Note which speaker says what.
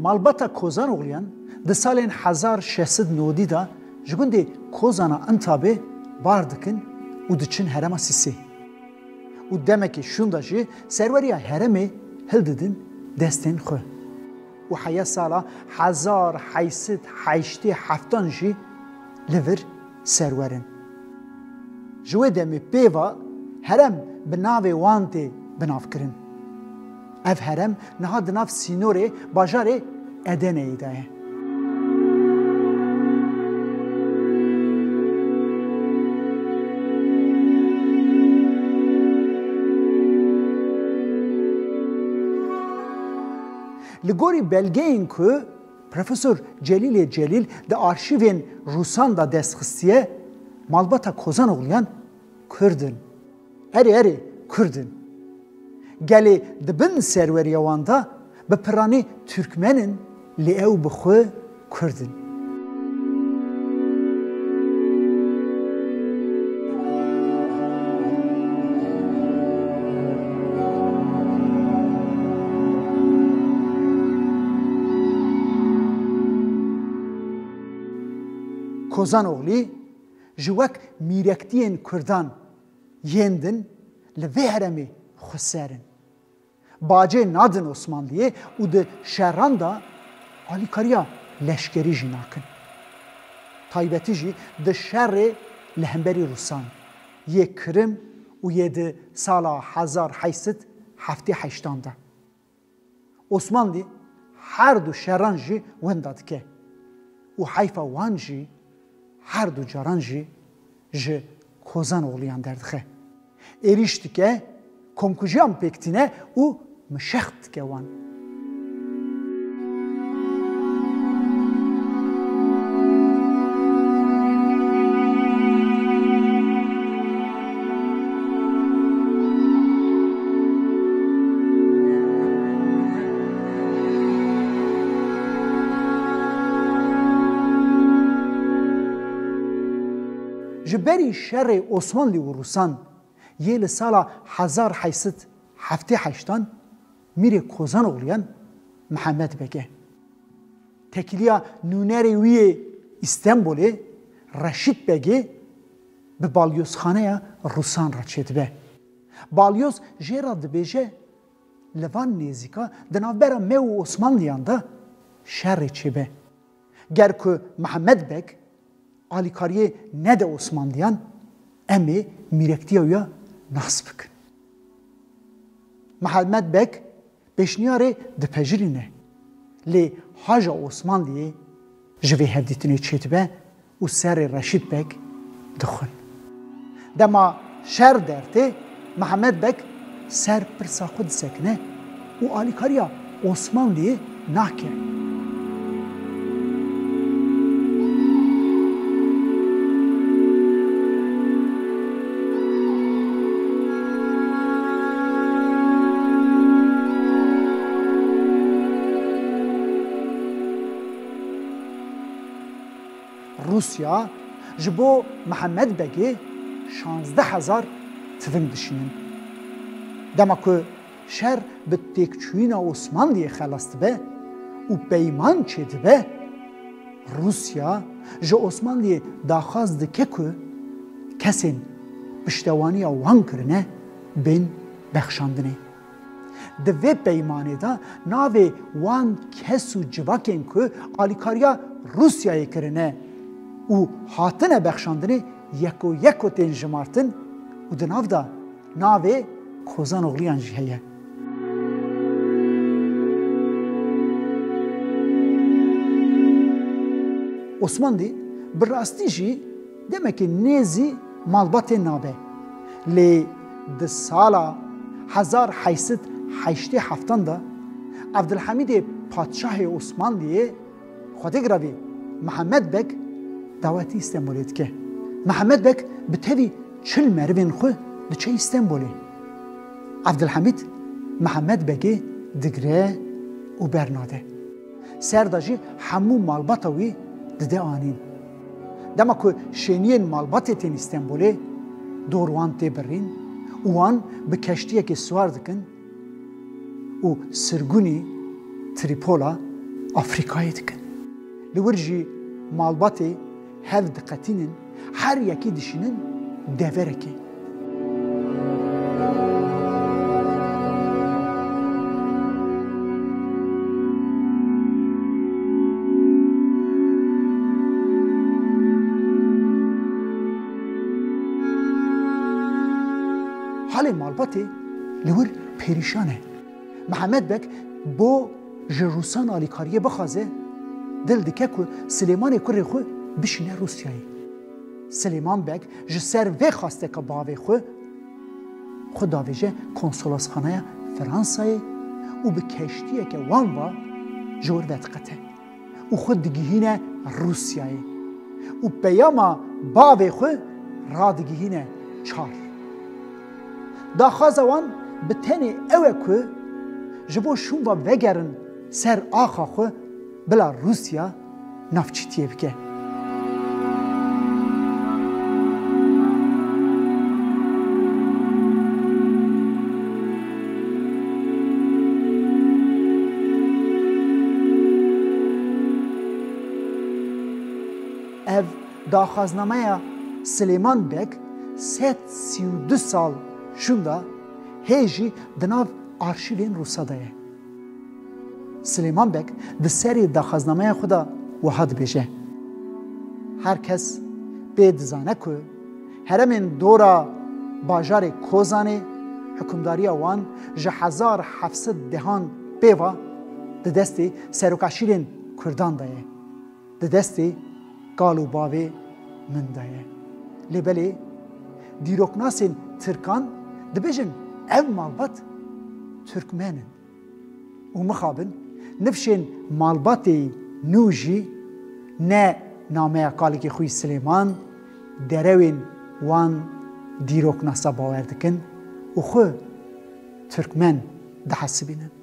Speaker 1: مالباتا کوزان اوغلیان ده سالین 1690 دا جگونده کوزانا انتابه باردکن و دچن هرما سیسی و دمکی شوندا جی سروریا هرمه هل ددن دستین خو و حیا سالا 1887 جی لور سرورن جوه دمی پیوا هرم بناوی وانتی بناف کرن اف هرم نها دناف سینوره باجاره ادنه ایدایه لگوری بلگه این که پروفسور جلیل ده آرشیوین روسان دا دستخستیه مالباتا کوزان اوغلیان کردن اری کردن گلی دبن سروری واندا به پرانی ترکمنن لیو بخو کردن کوزان اوغلی جوک میرکتین کردان یندن لوی هرمی خسرن باجه نادن عثمانلیه و ده شهران دا آلیکاریا لشکری جی ناکن تایبتی جی ده شهر لهمبری روسان یه کرم و یه ده سالا 1878 دا عثمانلی هر دو شهران جی ونداد که و حیفا وان جی هر دو جاران جی کوزان اوغلیان دردخه ایریشتی که کمکوژیان پکتینه و مشخت که وان جبری شر عثمانلی و روسان یه لسالا 1878 میره کوزان اوغلیان محمد بگه تکیلیا نونری وی استانبولی رشید بگه به بالیوز خانه روسان را چید به بالیوز جیرا دبیجه لوان نیزیکا دنابرا مو عثمانلیان دا شر چی به گر که محمد بگ آلیکاریه نده عثمانلیان امی میرکتیاویا نصب کن محمد بک بشنیاره دپجرینه لی حاجا عثمانلیه جوی هفدیتنی چیتبه و سر رشید بک دخون دما شر درته محمد بک سر پرسا خود سکنه و آلیکاریا عثمانلیه ناکه روسیا جبو محمد بگی 16,000 تفنگ دشینن دما که شر به تکچوین عثمانلیه خلاصت به و پیمان چید به روسیا جو عثمانلیه داخواست دکه که کسین پشتوانی وان کرنه بین بخشاندنه دوی پیمانه دا ناوی وان کسو جواکین که آلیکاریا روسیای کرنه و هاتنه بخشاندنه یکو تنجمارتن و دناو دا ناوی کوزان اوغلیان جی هیه عثمانلی براستی جی demek ki nezi malbatê nabe lê di sala 1887 da Abdülhamidê padşahê Osmanliyê xwedîgravî Mihemed Bek dawetî İstanbulê dike. Mihemed Bek bi tevî çil merivên xwe diçe İstanbulê. Abdülhamid Mihemed Bekê digire û bernade. Serda jî hemû malbata wî dide anîn. Dema ku şeniyên malbatê tên İstanbulê dor wan tê birîn û wan bi keştiyekê swar dikin û sirgunî Tripola افریقایی دکن لورجی مالباتی هف دقتینن هر یکی دشینن دورکی حال مالباتی لور پریشانه محمد بک بو جروسان آلیکاریه بخوازه دل دکه که سلیمان کره خو بشینه روسیایی سلیمان بک جسر و خواسته که باوی خو داویجه کنسولاس خانه فرانسای و به کشتیه که وان با جور ودقته و خود دگیهینه روسیایی و پیاما باوی خو را دگیهینه چار دا خوازوان به تنی اوه که جبو شون و وگرن سر آخا خو بلا روسیا نفچیتیه بکه ev daxwaznamaya Süleyman Bek 32 sal şunda hêjî di nav arşîvên Rûsa de ye. Süleyman Bek di serê daxwaznameya xwe de wiha dibêje. Her kes bê dizane ku heremên dora bajarê Kozanê hikûmdariya wan ji 1700 dehan pêva di destê serokashîrên Kurdan de ye. Di destê gal û bavê min de ye. Lêbelê dîroknasên Tirkan dibêjin ev malbat Türkmenin û mixabin nifşên malbatê nû jî ne nameya kalekê xwe Silêman derewên wan dîroknasa bawer dikin û xwe Türkmen dihesibînin.